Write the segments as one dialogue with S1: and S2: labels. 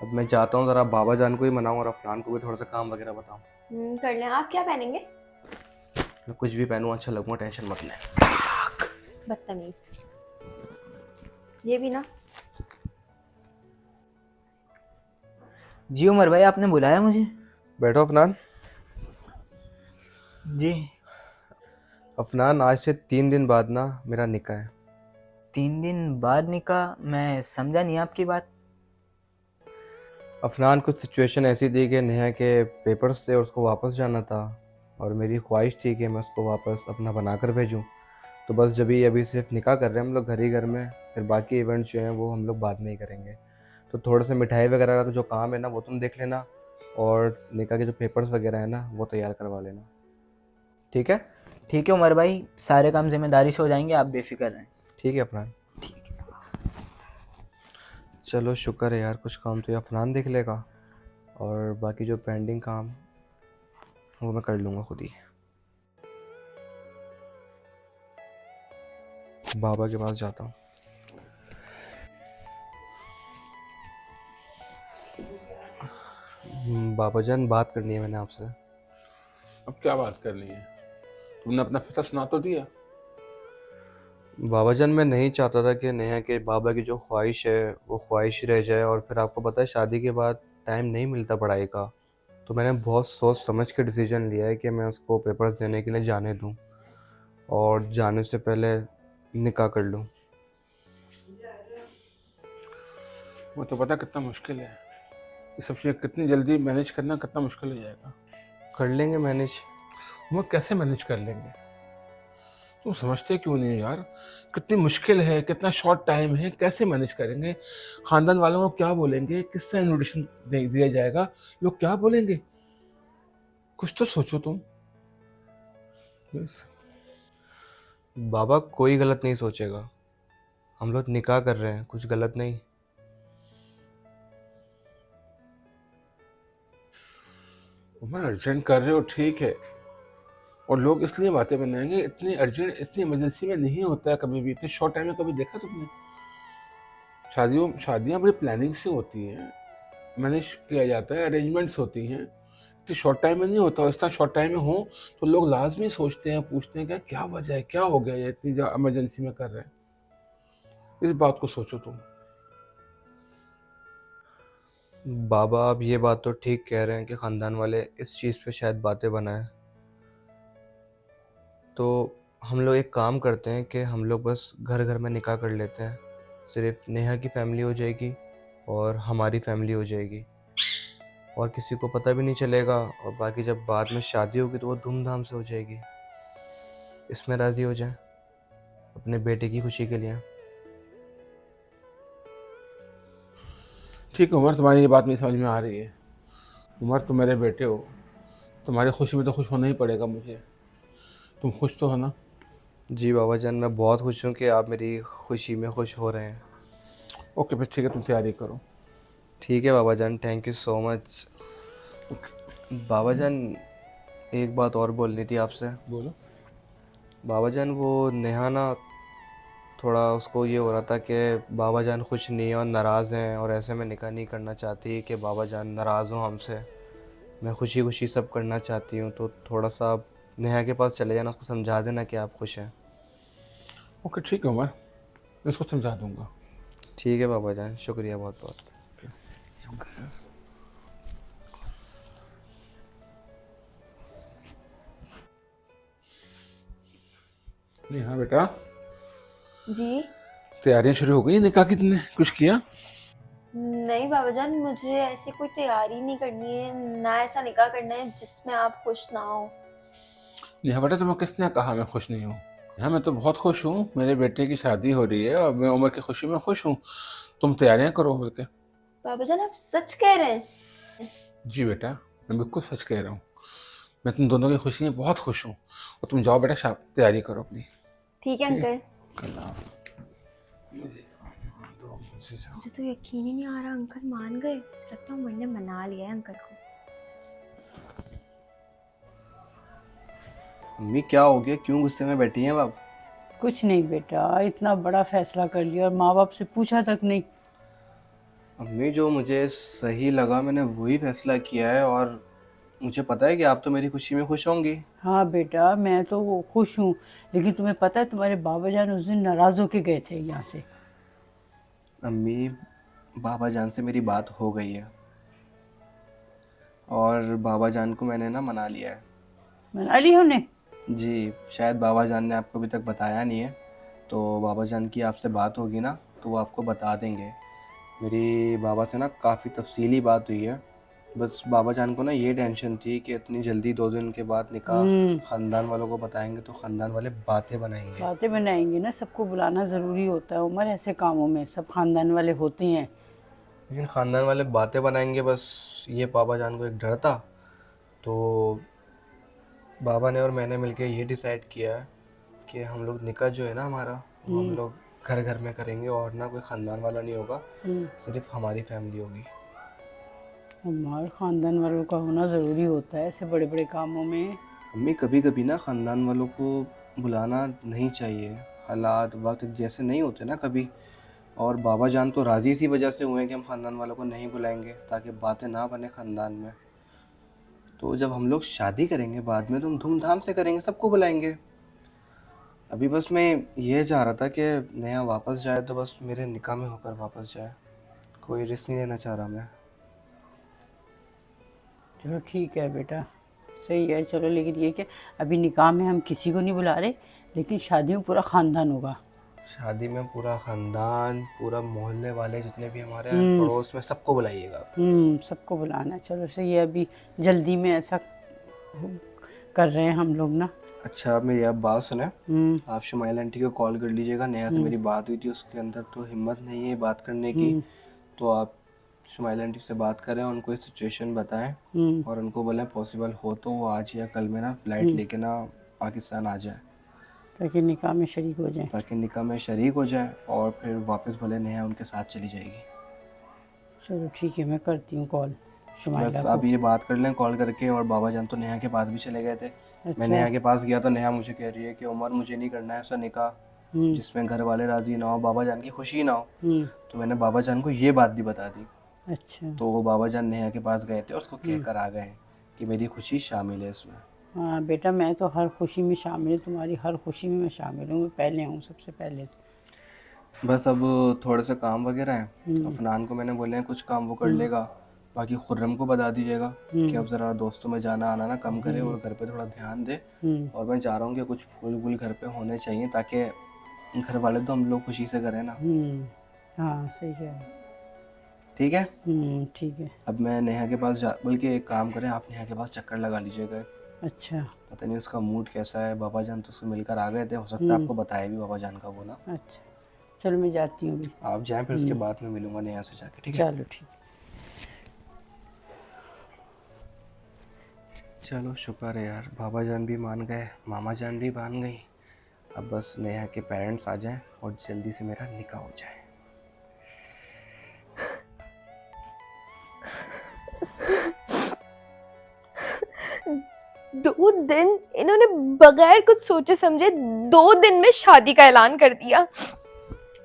S1: अब मैं चाहता हूँ ज़रा बाबा जान को ही मनाऊँ और अफनान को भी थोड़ा सा काम वगैरह बताऊँ।
S2: कर लें। आप क्या पहनेंगे?
S1: मैं कुछ भी पहनूँ अच्छा लगूँगा, टेंशन मत लें।
S2: बदतमीज। ये भी ना।
S3: जी उमर भाई, आपने बुलाया मुझे?
S1: बैठो अफनान।
S3: जी।
S1: अफनान, आज से 3 दिन बाद ना मेरा निकाह है।
S3: 3 दिन बाद निकाह? मैं समझा नहीं आपकी बात।
S1: अफनान, कुछ सिचुएशन ऐसी थी कि नेहा के पेपर्स थे और उसको वापस जाना था, और मेरी ख्वाहिश थी कि मैं उसको वापस अपना बना कर भेजूँ। तो बस जब ही अभी सिर्फ निकाह कर रहे हैं हम लोग घर ही घर में, फिर बाकी इवेंट्स जो हैं वो हम लोग बाद में ही करेंगे। तो थोड़ा सा मिठाई वगैरह का जो काम है ना वो तुम देख लेना, और निकाह के जो पेपर्स वगैरह है ना वो तैयार करवा लेना, ठीक है?
S3: ठीक है उमर भाई, सारे काम जिम्मेदारी से हो जाएंगे, आप बेफिक्र रहें।
S1: ठीक है अफनान। चलो शुक्र है यार, कुछ काम तो ये अफनान देख लेगा, और बाकी जो पेंडिंग काम वो मैं कर लूँगा खुद ही। बाबा के पास जाता हूँ। बाबा जान, बात करनी है मैंने आपसे।
S4: अब क्या बात करनी है? तुमने अपना फैसला सुना तो दिया।
S1: बाबा जान, मैं नहीं चाहता था कि नेहा के बाबा की जो ख्वाहिश है वो ख्वाहिश ही रह जाए, और फिर आपको पता है शादी के बाद टाइम नहीं मिलता पढ़ाई का। तो मैंने बहुत सोच समझ के डिसीजन लिया है कि मैं उसको पेपर्स देने के लिए जाने दूं, और जाने से पहले निकाह कर लूं।
S4: वो तो पता कितना मुश्किल है, ये सब चीज़ें कितनी जल्दी मैनेज करना कितना मुश्किल हो जाएगा।
S1: कर लेंगे मैनेज।
S4: हम लोग कैसे मैनेज कर लेंगे? तुम समझते क्यों नहीं हो यार? कितनी मुश्किल है, कितना शॉर्ट टाइम है, कैसे मैनेज करेंगे? खानदान वालों को क्या बोलेंगे? किस तरह इन्विटेशन दिया जाएगा? लोग क्या बोलेंगे? कुछ तो सोचो तुम। Yes.
S1: बाबा कोई गलत नहीं सोचेगा, हम लोग निकाह कर रहे हैं, कुछ गलत नहीं।
S4: तुम अर्जेंट कर रहे हो ठीक है, और लोग इसलिए बातें बनाएंगे, इतनी अर्जेंट इतनी इमरजेंसी में नहीं होता है कभी भी, इतने शॉर्ट टाइम में कभी देखा तुमने? शादियाँ बड़ी प्लानिंग से होती हैं, मैनेज किया जाता है, अरेंजमेंट्स होती हैं। इतनी शॉर्ट टाइम में नहीं होता, और इस तरह शॉर्ट टाइम में हो तो लोग लाजमी सोचते हैं, पूछते हैं क्या वजह है, क्या हो गया ये इतनी इमरजेंसी में कर रहे हैं। इस बात को सोचो तुम।
S1: बाबा, आप ये बात तो ठीक कह रहे हैं कि ख़ानदान वाले इस चीज़ पे शायद बातें बनाएं। तो हम लोग एक काम करते हैं कि हम लोग बस घर घर में निकाह कर लेते हैं। सिर्फ नेहा की फैमिली हो जाएगी और हमारी फैमिली हो जाएगी, और किसी को पता भी नहीं चलेगा, और बाकी जब बाद में शादी होगी तो वो धूमधाम से हो जाएगी। इसमें राज़ी हो जाएं अपने बेटे की खुशी के लिए।
S4: ठीक है उमर, तुम्हारी ये बात मेरी समझ में आ रही है। उमर, तुम मेरे बेटे हो, तुम्हारी खुशी में तो खुश होना ही पड़ेगा मुझे। तुम खुश तो हो ना?
S1: जी बाबा जान, मैं बहुत खुश हूँ कि आप मेरी खुशी में खुश हो रहे हैं।
S4: ओके फिर ठीक है, तुम तैयारी करो।
S1: ठीक है बाबा जान, थैंक यू सो मच। बाबा जान, एक बात और बोलनी थी आपसे।
S4: बोलो।
S1: बाबा जान, वो नेहा ना, थोड़ा उसको ये हो रहा था कि बाबा जान खुश नहीं हैं और नाराज़ हैं, और ऐसे में निकाह नहीं करना चाहती कि बाबा जान नाराज़ हों हमसे। मैं खुशी खुशी सब करना चाहती हूँ, तो थोड़ा सा आप नेहा के पास चले जाना, उसको समझा देना कि आप खुश हैं।
S4: ओके ठीक है उमर, मैं इसको समझा दूंगा।
S1: ठीक है बाबा जान, शुक्रिया बहुत बहुत।
S4: नहीं हाँ बेटा,
S2: जी।
S4: तैयारियां शुरू हो गई निकाह की? तुमने कुछ किया?
S2: नहीं बाबा जान, मुझे ऐसी कोई तैयारी नहीं करनी है, ना ऐसा निकाह करना है जिसमें आप खुश ना हो।
S4: नेहा बेटा, तुम्हें किसने कहा मैं खुश नहीं हूँ? हाँ मैं तो बहुत खुश हूँ, मेरे बेटे की शादी हो रही है और मैं उमर की खुशी में खुश हूँ। तुम तैयारियां करो बोल के।
S2: बाबा जान, आप सच कह रहे हैं?
S4: जी बेटा, मैं बिल्कुल सच कह रहा हूँ। मैं तुम दोनों की खुशी में बहुत खुश हूँ, और तुम जाओ बेटा, तैयारी करो अपनी।
S2: ठीक है
S4: ठीक है।
S2: अंकल। मुझे तो यकीन ही नहीं आ रहा अंकल मान गए। मुझे लगता है उमर ने मना लिया है अंकल को।
S1: अम्मी, क्या हो गया, क्यों गुस्से में बैठी हैं आप?
S5: कुछ नहीं बेटा, इतना बड़ा फैसला कर लिया और माँ बाप से पूछा तक नहीं।
S1: अम्मी, जो मुझे सही लगा मैंने वही फैसला किया है, और मुझे पता है कि आप तो मेरी खुशी में खुश होंगी।
S5: हाँ बेटा, मैं तो खुश हूँ, लेकिन तुम्हें पता है तुम्हारे बाबा जान उस दिन नाराज होके गए थे यहाँ से।
S1: अम्मी, बाबा जान से मेरी बात हो गई है, और बाबा जान को मैंने ना मना लिया है।
S5: मना ली उन्हें?
S1: जी, शायद बाबा जान ने आपको अभी तक बताया नहीं है, तो बाबा जान की आपसे बात होगी ना तो वो आपको बता देंगे। मेरी बाबा से ना काफ़ी तफसीली बात हुई है। बस बाबा जान को ना ये टेंशन थी कि इतनी जल्दी 2 दिन के बाद निकाह ख़ानदान वालों को बताएंगे तो ख़ानदान वाले बातें बनाएंगे।
S5: बातें बनाएंगे ना, सबको बुलाना ज़रूरी होता है उमर, ऐसे कामों में सब खानदान वाले होते हैं।
S1: लेकिन ख़ानदान वाले बातें बनाएंगे, बस ये बाबा जान को एक डर था। तो बाबा ने और मैंने मिलके ये डिसाइड किया है कि हम लोग निकाह जो है ना हमारा, वो हम लोग घर घर में करेंगे, और ना कोई ख़ानदान वाला नहीं होगा, सिर्फ हमारी फैमिली होगी।
S5: हमारे खानदान वालों का होना ज़रूरी होता है ऐसे बड़े बड़े कामों में।
S1: अम्मी, कभी कभी ना ख़ानदान वालों को बुलाना नहीं चाहिए, हालात वक्त जैसे नहीं होते ना कभी। और बाबा जान तो राज़ी इसी वजह से हुए हैं कि हम ख़ानदान वालों को नहीं बुलाएंगे, ताकि बातें ना बने ख़ानदान में। तो जब हम लोग शादी करेंगे बाद में तो हम धूमधाम से करेंगे, सबको बुलाएंगे। अभी बस मैं ये चाह रहा था कि नेहा वापस जाए तो बस मेरे निकाह में होकर वापस जाए, कोई रिस्क नहीं लेना चाह रहा मैं।
S5: चलो ठीक है बेटा, सही है, चलो। लेकिन ये कि अभी निकाह में हम किसी को नहीं बुला रहे, लेकिन शादी में पूरा खानदान होगा।
S1: शादी में पूरा ख़ानदान, पूरा मोहल्ले वाले जितने भी हमारे पड़ोस में, सबको बुलाइएगा।
S5: सबको बुलाना है। चलो सही है, अभी जल्दी में ऐसा कर रहे हैं हम लोग ना।
S1: अच्छा, आप मेरी आप बात सुने। आप शुमाइल आंटी को कॉल कर लीजिएगा, नेहा से मेरी बात हुई थी, उसके अंदर तो हिम्मत नहीं है बात करने की। तो आप शुमाइल आंटी से बात करें, उनको इस सिचुएशन बताएं, और उनको बोलें पॉसिबल हो तो वो आज या कल में ना फ़्लाइट लेके ना पाकिस्तान आ जाए,
S5: ताकि निकाह में शरीक हो जाए।
S1: ताकि निकाह में शरीक हो जाए, और फिर वापस भले नेहा उनके साथ चली जाएगी।
S5: चलो ठीक है, मैं करती हूँ कॉल शुमाइला
S1: बस
S5: को।
S1: आप ये बात कर लें कॉल करके। और बाबा जान तो नेहा के पास भी चले गए थे। मैं
S5: अच्छा।
S1: नेहा के पास गया तो नेहा मुझे कह रही है कि उमर, मुझे नहीं करना है ऐसा निकाह जिसमें घर वाले राज़ी ना हो, बाबा जान की खुशी ना हो। तो मैंने बाबा जान को ये बात भी बता दी।
S5: अच्छा।
S1: तो वो बाबा जान नेहा के पास गए थे, उसको कह कर आ गए हैं कि मेरी खुशी शामिल है इसमें।
S5: हाँ बेटा, मैं तो हर खुशी में शामिल हूँ, तुम्हारी हर खुशी में मैं शामिल हूँ, मैं पहले हूँ सबसे पहले।
S1: बस अब थोड़े से काम वगैरह हैं, अफनान को मैंने बोले हैं कुछ काम वो कर लेगा, बाकी खुर्रम को बता दीजिएगा कि अब ज़रा दोस्तों में जाना आना ना कम करे और घर पे थोड़ा ध्यान दे। और मैं चाह रहा हूँ कि कुछ फूल वूल घर पे होने चाहिए, ताकि घर वाले तो हम लोग खुशी से करें ना।
S5: हाँ सही है।
S1: ठीक है।
S5: ठीक है।
S1: अब मैं नेहा के पास बल्कि एक काम करें, आप नेहा के पास चक्कर लगा लीजिएगा।
S5: अच्छा।
S1: पता नहीं उसका मूड कैसा है, बाबा जान तो उससे मिलकर आ गए थे, हो सकता है आपको बताया भी बाबा जान का वो ना।
S5: अच्छा चलो, मैं जाती हूँ अभी।
S1: आप जाएं, फिर उसके बाद में मिलूंगा नेहा से जाके। ठीक है,
S5: चलो ठीक है।
S1: चलो शुक्र है यार, बाबा जान भी मान गए, मामा जान भी मान गई। अब बस नेहा के पेरेंट्स आ जाएं और जल्दी से मेरा निकाह हो जाए।
S2: दो दिन इन्होंने बगैर कुछ सोचे समझे 2 दिन में शादी का ऐलान कर दिया।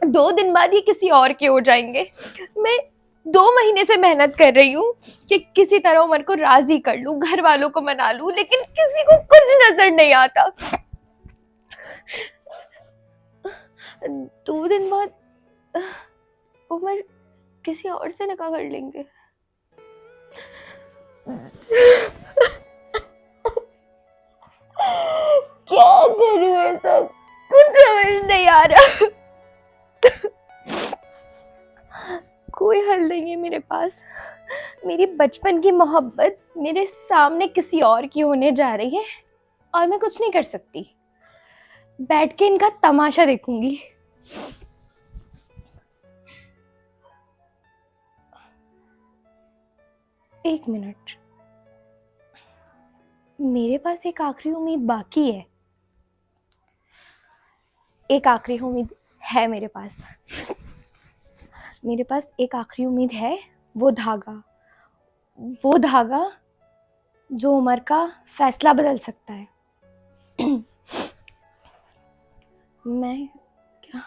S2: 2 दिन बाद ये किसी और के हो जाएंगे। मैं 2 महीने से मेहनत कर रही हूँ कि किसी तरह उमर को राजी कर लूं, घर वालों को मना लूं, लेकिन किसी को कुछ नजर नहीं आता। 2 दिन बाद उमर किसी और से निकाह कर लेंगे। क्या करूं, ऐसा कुछ समझ नहीं आ रहा। कोई हल नहीं है मेरे पास। मेरी बचपन की मोहब्बत मेरे सामने किसी और की होने जा रही है और मैं कुछ नहीं कर सकती। बैठ के इनका तमाशा देखूंगी। एक मिनट, मेरे पास एक आखिरी उम्मीद बाकी है। एक आखिरी उम्मीद है मेरे पास। मेरे पास एक आखिरी उम्मीद है, वो धागा जो उमर का फैसला बदल सकता है। मैं क्या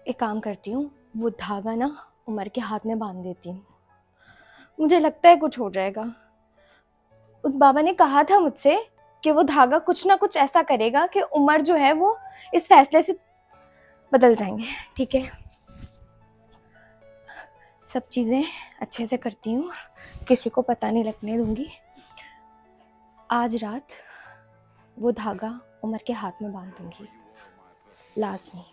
S2: एक काम करती हूँ, वो धागा ना उमर के हाथ में बांध देती हूँ। मुझे लगता है कुछ हो जाएगा। उस बाबा ने कहा था मुझसे कि वो धागा कुछ ना कुछ ऐसा करेगा कि उमर जो है वो इस फैसले से बदल जाएंगे। ठीक है, सब चीज़ें अच्छे से करती हूँ, किसी को पता नहीं लगने दूंगी। आज रात वो धागा उमर के हाथ में बांध दूंगी, लाजमी।